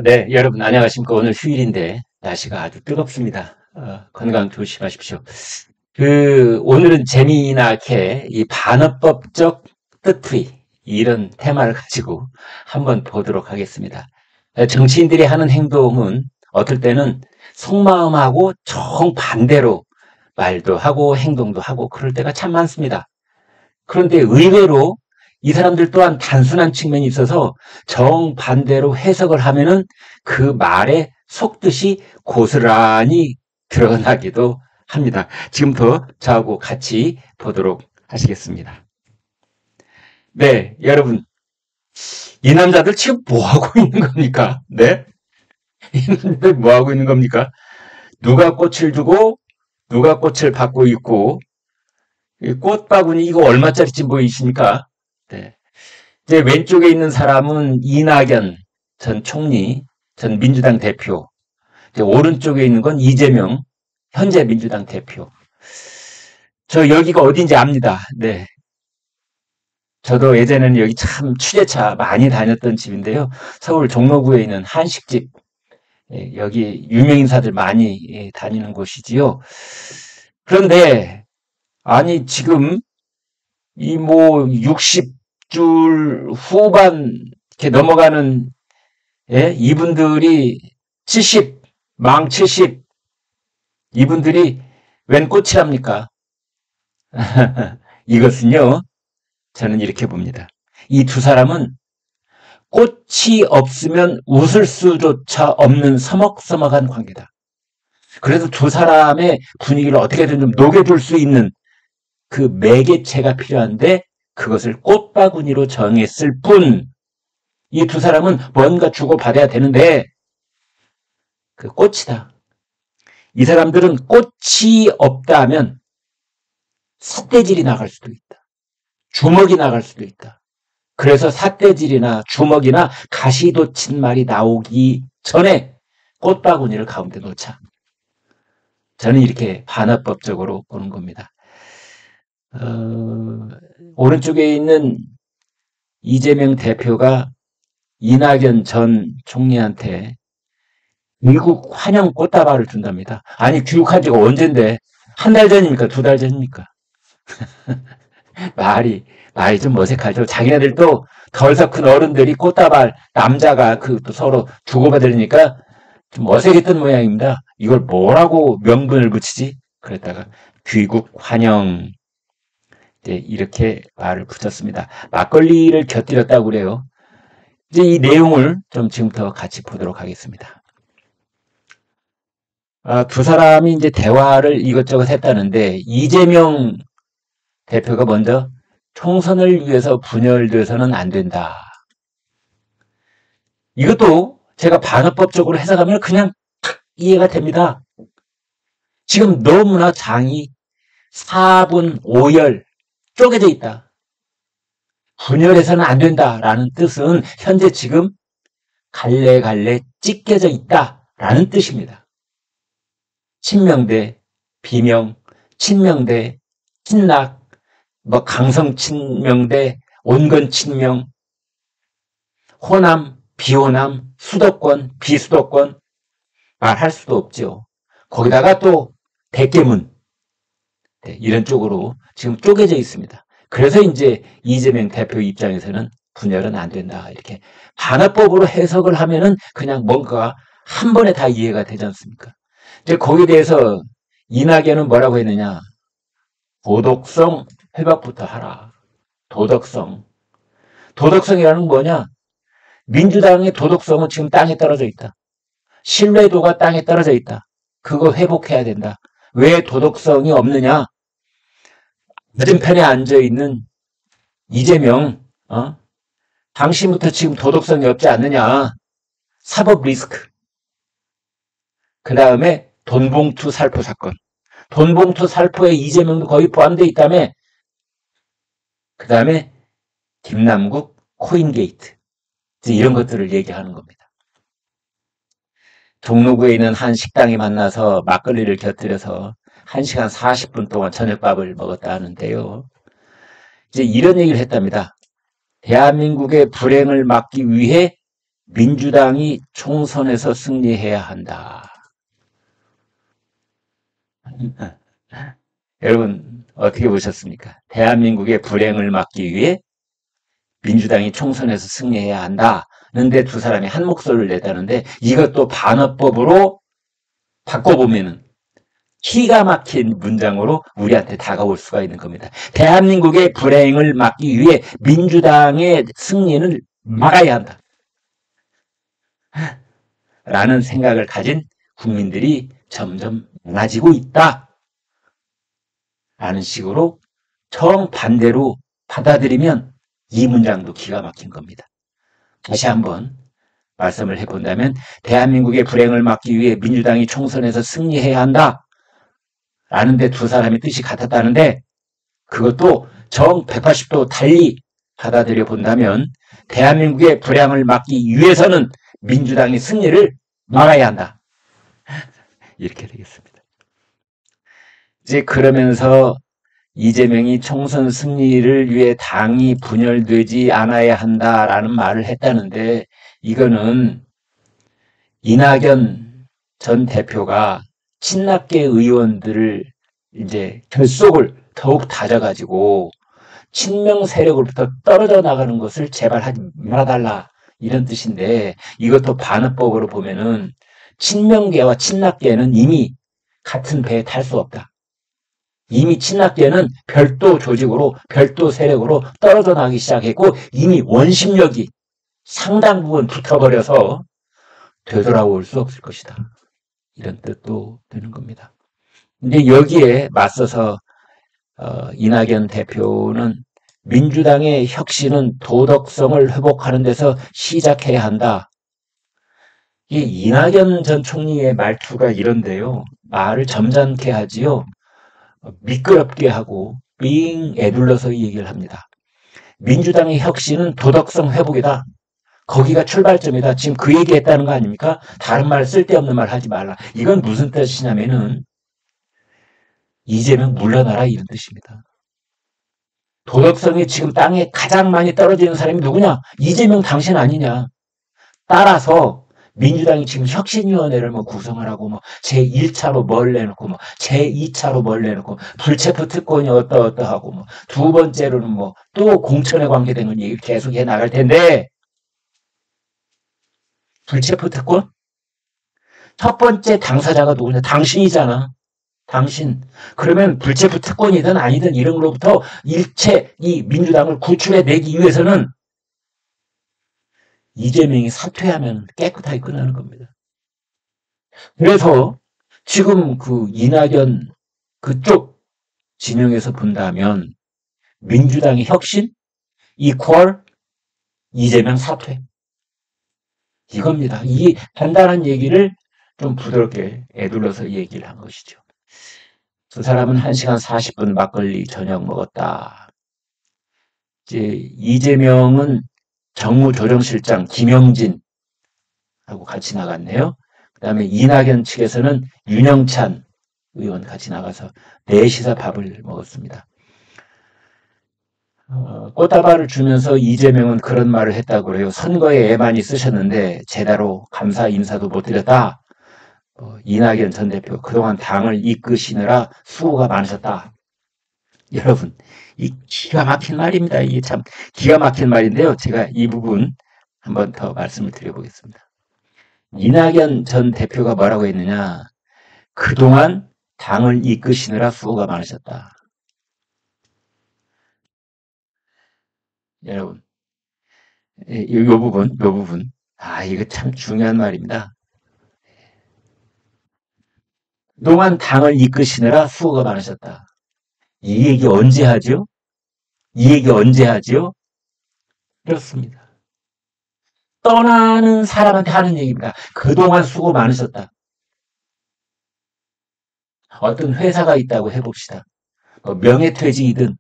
네, 여러분 안녕하십니까. 오늘 휴일인데 날씨가 아주 뜨겁습니다. 건강 조심하십시오. 오늘은 재미나게 이 반어법적 뜻풀이 이런 테마를 가지고 한번 보도록 하겠습니다. 정치인들이 하는 행동은 어떨 때는 속마음하고 정반대로 말도 하고 행동도 하고 그럴 때가 참 많습니다. 그런데 의외로 이 사람들 또한 단순한 측면이 있어서 정반대로 해석을 하면은 그 말의 속뜻이 고스란히 드러나기도 합니다. 지금부터 저하고 같이 보도록 하시겠습니다. 네, 여러분. 이 남자들 지금 뭐 하고 있는 겁니까? 네? 이 남자들 뭐 하고 있는 겁니까? 누가 꽃을 주고 누가 꽃을 받고 있고 이 꽃바구니 이거 얼마짜리지 보이십니까? 네. 이제 왼쪽에 있는 사람은 이낙연 전 총리, 전 민주당 대표. 이제 오른쪽에 있는 건 이재명, 현재 민주당 대표. 저 여기가 어딘지 압니다. 네. 저도 예전에는 여기 참 취재차 많이 다녔던 집인데요. 서울 종로구에 있는 한식집. 여기 유명인사들 많이 다니는 곳이지요. 그런데, 아니, 지금 이 뭐 60줄 후반 이렇게 넘어가는 이분들이 70, 망 70, 이분들이 웬 꽃이랍니까? 이것은요, 저는 이렇게 봅니다. 이 두 사람은 꽃이 없으면 웃을 수조차 없는 서먹서먹한 관계다. 그래서 두 사람의 분위기를 어떻게든 좀 녹여줄 수 있는 그 매개체가 필요한데 그것을 꽃바구니로 정했을 뿐, 이 두 사람은 뭔가 주고받아야 되는데 그 꽃이다. 이 사람들은 꽃이 없다 하면 삿대질이 나갈 수도 있다. 주먹이 나갈 수도 있다. 그래서 삿대질이나 주먹이나 가시돋친 말이 나오기 전에 꽃바구니를 가운데 놓자. 저는 이렇게 반어법적으로 보는 겁니다. 오른쪽에 있는 이재명 대표가 이낙연 전 총리한테 미국 환영 꽃다발을 준답니다. 아니, 귀국한 지가 언젠데, 한 달 전입니까? 두 달 전입니까? 말이 좀 어색하죠. 자기네들도 덜서 큰 어른들이 꽃다발, 남자가 또 서로 주고받으니까 좀 어색했던 모양입니다. 이걸 뭐라고 명분을 붙이지? 그랬다가 귀국 환영. 이제 이렇게 말을 붙였습니다. 막걸리를 곁들였다고 그래요. 이제 이 내용을 좀 지금부터 같이 보도록 하겠습니다. 두 사람이 이제 대화를 이것저것 했다는데, 이재명 대표가 먼저 총선을 위해서 분열돼서는 안 된다. 이것도 제가 반어법적으로 해석하면 그냥 이해가 됩니다. 지금 너무나 장이 4분 5열 쪼개져 있다. 분열해서는 안 된다라는 뜻은 현재 지금 갈래갈래 찢겨져 있다라는 뜻입니다. 친명 대 비명, 친명 대 친낙, 뭐 강성 친명 대 온건 친명, 호남, 비호남, 수도권, 비수도권 말할 수도 없죠. 거기다가 또 대깨문, 이런 쪽으로 지금 쪼개져 있습니다. 그래서 이제 이재명 대표 입장에서는 분열은 안 된다. 이렇게 반어법으로 해석을 하면은 그냥 뭔가 한 번에 다 이해가 되지 않습니까? 이제 거기에 대해서 이낙연은 뭐라고 했느냐? 도덕성 회복부터 하라. 도덕성. 도덕성이라는 건 뭐냐? 민주당의 도덕성은 지금 땅에 떨어져 있다. 신뢰도가 땅에 떨어져 있다. 그거 회복해야 된다. 왜 도덕성이 없느냐? 맞은편에 앉아있는 이재명, 당신부터 지금 도덕성이 없지 않느냐? 사법 리스크. 그 다음에 돈봉투 살포 사건. 돈봉투 살포에 이재명도 거의 포함되어 있다며. 그 다음에 김남국 코인게이트. 이런 것들을 얘기하는 겁니다. 종로구에 있는 한 식당에 만나서 막걸리를 곁들여서 1시간 40분 동안 저녁밥을 먹었다 하는데요. 이제 이런 얘기를 했답니다. 대한민국의 불행을 막기 위해 민주당이 총선에서 승리해야 한다. 여러분 어떻게 보셨습니까? 대한민국의 불행을 막기 위해 민주당이 총선에서 승리해야 한다는데 두 사람이 한 목소리를 냈다는데 이것도 반어법으로 바꿔보면은 기가 막힌 문장으로 우리한테 다가올 수가 있는 겁니다. 대한민국의 불행을 막기 위해 민주당의 승리를 막아야 한다. 라는 생각을 가진 국민들이 점점 많아지고 있다. 라는 식으로 정반대로 받아들이면 이 문장도 기가 막힌 겁니다. 다시 한번 말씀을 해본다면 대한민국의 불행을 막기 위해 민주당이 총선에서 승리해야 한다. 라는데 두 사람의 뜻이 같았다는데 그것도 정 180도 달리 받아들여 본다면 대한민국의 불행을 막기 위해서는 민주당의 승리를 막아야 한다. 이렇게 되겠습니다. 이제 그러면서 이재명이 총선 승리를 위해 당이 분열되지 않아야 한다라는 말을 했다는데 이거는 이낙연 전 대표가 친낙계 의원들을 이제 결속을 더욱 다져가지고 친명 세력으로부터 떨어져 나가는 것을 제발 하지 말아달라 이런 뜻인데 이것도 반어법으로 보면은 친명계와 친낙계는 이미 같은 배에 탈 수 없다. 이미 친낙계는 별도 조직으로 별도 세력으로 떨어져 나가기 시작했고 이미 원심력이 상당 부분 붙어버려서 되돌아올 수 없을 것이다. 이런 뜻도 되는 겁니다. 근데 여기에 맞서서 이낙연 대표는 민주당의 혁신은 도덕성을 회복하는 데서 시작해야 한다. 이 이낙연 전 총리의 말투가 이런데요. 말을 점잖게 하지요. 미끄럽게 하고 삥 애둘러서 얘기를 합니다. 민주당의 혁신은 도덕성 회복이다. 거기가 출발점이다. 지금 그 얘기했다는 거 아닙니까? 다른 말 쓸데없는 말 하지 말라. 이건 무슨 뜻이냐면은 이재명 물러나라 이런 뜻입니다. 도덕성이 지금 땅에 가장 많이 떨어지는 사람이 누구냐? 이재명 당신 아니냐? 따라서 민주당이 지금 혁신위원회를 뭐 구성하라고 뭐 제1차로 뭘 내놓고 뭐 제2차로 뭘 내놓고 불체포 특권이 어떠하고 뭐 두 번째로는 뭐 또 공천에 관계된 건 얘기를 계속 해 나갈 텐데 불체포 특권? 첫 번째 당사자가 누구냐? 당신이잖아. 당신. 그러면 불체포 특권이든 아니든 이런 거로부터 일체 이 민주당을 구출해내기 위해서는 이재명이 사퇴하면 깨끗하게 끝나는 겁니다. 그래서 지금 그 이낙연 그쪽 진영에서 본다면 민주당의 혁신, 이퀄, 이재명 사퇴. 이겁니다. 이 간단한 얘기를 좀 부드럽게 애둘러서 얘기를 한 것이죠. 두 사람은 1시간 40분 막걸리 저녁 먹었다. 이제 이재명은 정무조정실장 김영진하고 같이 나갔네요. 그 다음에 이낙연 측에서는 윤영찬 의원 같이 나가서 넷이서 밥을 먹었습니다. 꽃다발을 주면서 이재명은 그런 말을 했다고 그래요. 선거에 애 많이 쓰셨는데 제대로 감사 인사도 못 드렸다. 이낙연 전 대표 그동안 당을 이끄시느라 수고가 많으셨다. 여러분 이 기가 막힌 말입니다. 이게 참 기가 막힌 말인데요. 제가 이 부분 한번 더 말씀을 드려보겠습니다. 이낙연 전 대표가 뭐라고 했느냐. 그동안 당을 이끄시느라 수고가 많으셨다. 여러분 이 부분 이거 참 중요한 말입니다. 그동안 당을 이끄시느라 수고가 많으셨다. 이 얘기 언제 하죠? 이 얘기 언제 하죠? 그렇습니다. 떠나는 사람한테 하는 얘기입니다. 그동안 수고 많으셨다. 어떤 회사가 있다고 해봅시다. 명예퇴직이든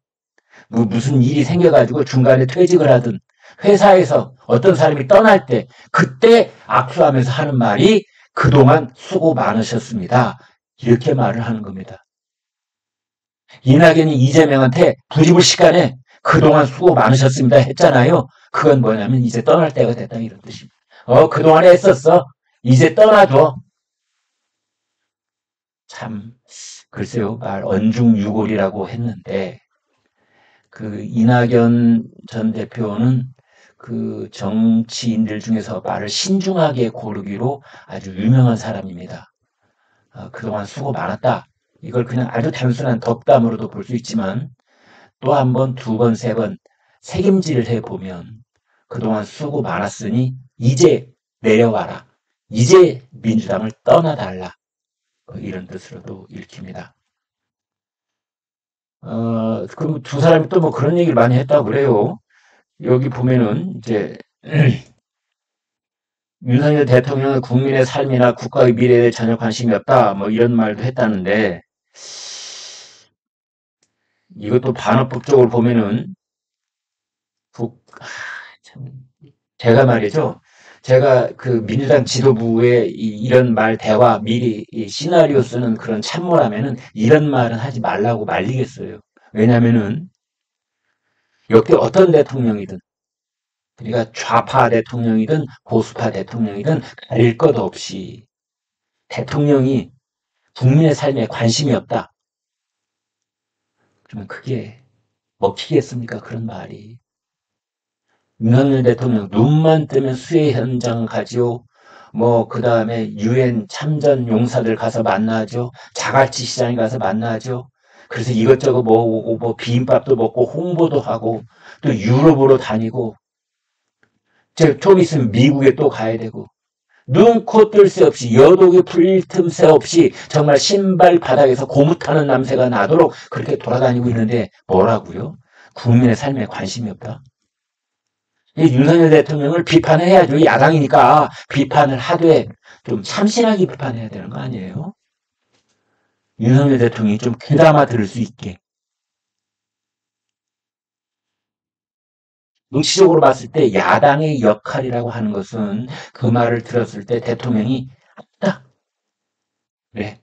무슨 일이 생겨가지고 중간에 퇴직을 하든 회사에서 어떤 사람이 떠날 때 그때 악수하면서 하는 말이 그동안 수고 많으셨습니다. 이렇게 말을 하는 겁니다. 이낙연이 이재명한테 부지불식간에 그동안 수고 많으셨습니다 했잖아요. 그건 뭐냐면 이제 떠날 때가 됐다 이런 뜻입니다. 그동안에 했었어. 이제 떠나줘. 참, 글쎄요, 말 언중유골이라고 했는데, 그 이낙연 전 대표는 그 정치인들 중에서 말을 신중하게 고르기로 아주 유명한 사람입니다. 그동안 수고 많았다. 이걸 그냥 아주 단순한 덕담으로도 볼 수 있지만 또 한 번, 두 번, 세 번 책임질 해보면 그동안 수고 많았으니 이제 내려와라. 이제 민주당을 떠나달라. 이런 뜻으로도 읽힙니다. 그럼 두 사람이 또 뭐 그런 얘기를 많이 했다고 그래요. 여기 보면은 이제 윤석열 대통령은 국민의 삶이나 국가의 미래에 대해 전혀 관심이 없다. 뭐 이런 말도 했다는데 이것도 반어법적으로 보면은 참, 제가 말이죠. 제가 그 민주당 지도부에 이런 말 대화 미리 시나리오 쓰는 그런 참모라면은 이런 말은 하지 말라고 말리겠어요. 왜냐면은 역대 어떤 대통령이든 그러니까 좌파 대통령이든 보수파 대통령이든 가릴 것 없이 대통령이 국민의 삶에 관심이 없다. 그러면 그게 먹히겠습니까? 그런 말이. 윤석열 대통령 눈만 뜨면 수해 현장 가지요. 뭐 그다음에 유엔 참전 용사들 가서 만나죠. 자갈치 시장에 가서 만나죠. 그래서 이것저것 먹고 뭐 비빔밥도 먹고 홍보도 하고 또 유럽으로 다니고 좀 있으면 미국에 또 가야 되고 눈코 뜰 새 없이 여독이 풀릴 틈새 없이 정말 신발 바닥에서 고무타는 냄새가 나도록 그렇게 돌아다니고 있는데 뭐라고요? 국민의 삶에 관심이 없다. 윤석열 대통령을 비판해야죠. 야당이니까 비판을 하되 좀 참신하게 비판해야 되는 거 아니에요? 윤석열 대통령이 좀 귀담아 들을 수 있게. 정치적으로 봤을 때 야당의 역할이라고 하는 것은 그 말을 들었을 때 대통령이 딱 그래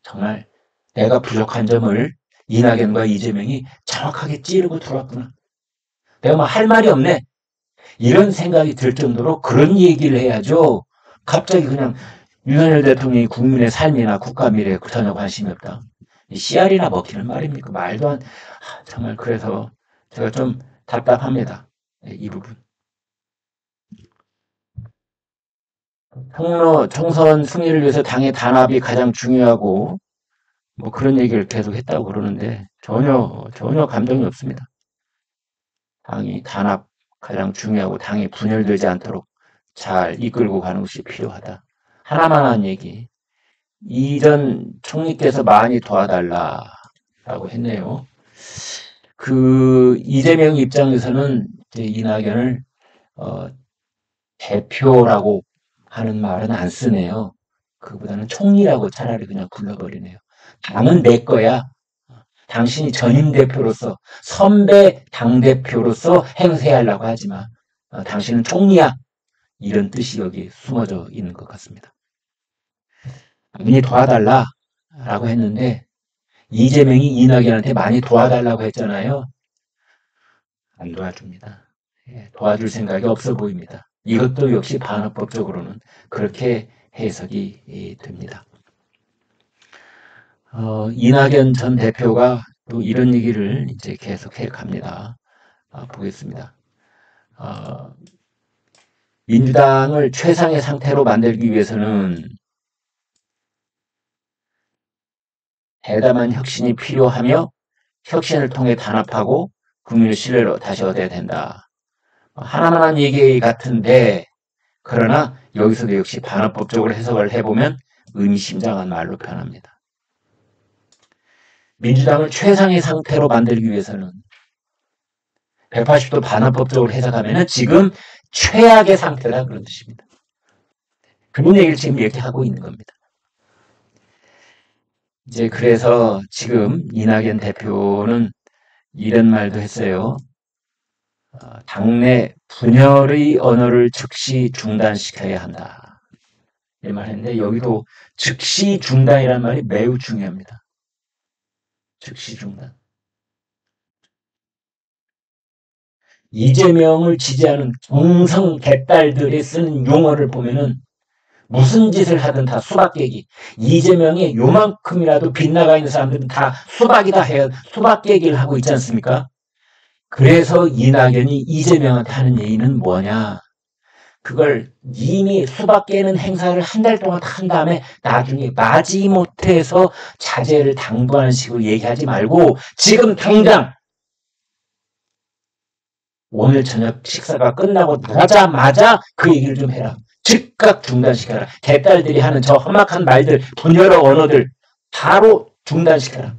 정말 내가 부족한 점을 이낙연과 이재명이 정확하게 찌르고 들어왔구나. 내가 뭐 할 말이 없네. 이런 생각이 들 정도로 그런 얘기를 해야죠. 갑자기 그냥 윤석열 대통령이 국민의 삶이나 국가 미래에 전혀 관심이 없다. 씨알이나 먹히는 말입니까? 말도 안, 정말 그래서 제가 좀 답답합니다. 이 부분. 총선 승리를 위해서 당의 단합이 가장 중요하고 뭐 그런 얘기를 계속 했다고 그러는데 전혀 감동이 없습니다. 당이 단합 가장 중요하고 당이 분열되지 않도록 잘 이끌고 가는 것이 필요하다. 하나만 한 얘기. 이전 총리께서 많이 도와달라라고 했네요. 그 이재명 입장에서는 이제 이낙연을 어, 대표라고 하는 말은 안 쓰네요. 그보다는 총리라고 차라리 그냥 불러버리네요. 당은 내 거야. 당신이 전임 대표로서 선배 당 대표로서 행세하려고 하지만 당신은 총리야. 이런 뜻이 여기 숨어져 있는 것 같습니다. 많이 도와달라라고 했는데 이재명이 이낙연한테 많이 도와달라고 했잖아요. 안 도와줍니다. 도와줄 생각이 없어 보입니다. 이것도 역시 반어법적으로는 그렇게 해석이 됩니다. 이낙연 전 대표가 또 이런 얘기를 이제 계속 해 갑니다. 보겠습니다. 민주당을 최상의 상태로 만들기 위해서는 대담한 혁신이 필요하며 혁신을 통해 단합하고 국민의 신뢰를 다시 얻어야 된다. 하나만 한 얘기 같은데 그러나 여기서도 역시 반어법적으로 해석을 해보면 의미심장한 말로 변합니다. 민주당을 최상의 상태로 만들기 위해서는 180도 반어법적으로 해석하면 지금 최악의 상태다 그런 뜻입니다. 그런 얘기를 지금 얘기하고 있는 겁니다. 이제 그래서 지금 이낙연 대표는 이런 말도 했어요. 당내 분열의 언어를 즉시 중단시켜야 한다. 이 말했는데 여기도 즉시 중단이라는 말이 매우 중요합니다. 즉시 중단. 이재명을 지지하는 동성 개딸들이 쓰는 용어를 보면은 무슨 짓을 하든 다 수박 깨기. 이재명이 요만큼이라도 빗나가 있는 사람들은 다 수박이다 해야 수박 깨기를 하고 있지 않습니까? 그래서 이낙연이 이재명한테 하는 얘기는 뭐냐? 그걸 이미 수박 깨는 행사를 한 달 동안 한 다음에 나중에 마지못해서 자제를 당부하는 식으로 얘기하지 말고 지금 당장 오늘 저녁 식사가 끝나고 나자마자 그 얘기를 좀 해라. 즉각 중단시켜라. 개딸들이 하는 저 험악한 말들, 분열의 언어들 바로 중단시켜라.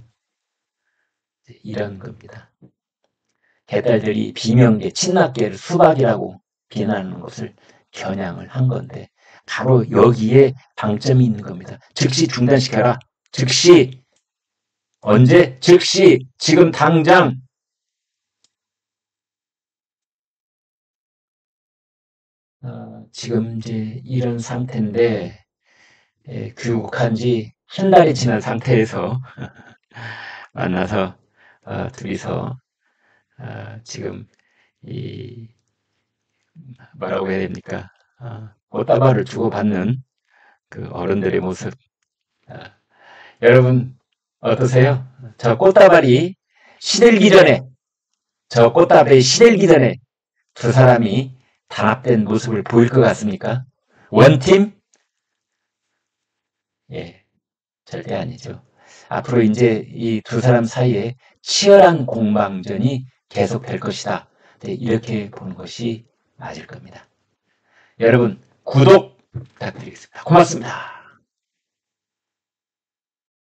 이런 겁니다. 개딸들이 비명계, 친낙계를 수박이라고 비난하는 것을 겨냥을 한 건데 바로 여기에 방점이 있는 겁니다. 즉시 중단시켜라. 즉시. 언제? 즉시. 지금 당장. 지금 이제 이런 상태인데 귀국한 지 한 달이 지난 상태에서 만나서 둘이서 지금 이 뭐라고 해야 됩니까? 꽃다발을 주고받는 그 어른들의 모습. 여러분 어떠세요? 저 꽃다발이 시들기 전에 저 꽃다발이 시들기 전에 두 사람이 단합된 모습을 보일 것 같습니까? 원팀? 예, 절대 아니죠. 앞으로 이제 이 두 사람 사이에 치열한 공방전이 계속될 것이다. 이렇게 보는 것이 맞을 겁니다. 여러분 구독 부탁드리겠습니다. 고맙습니다.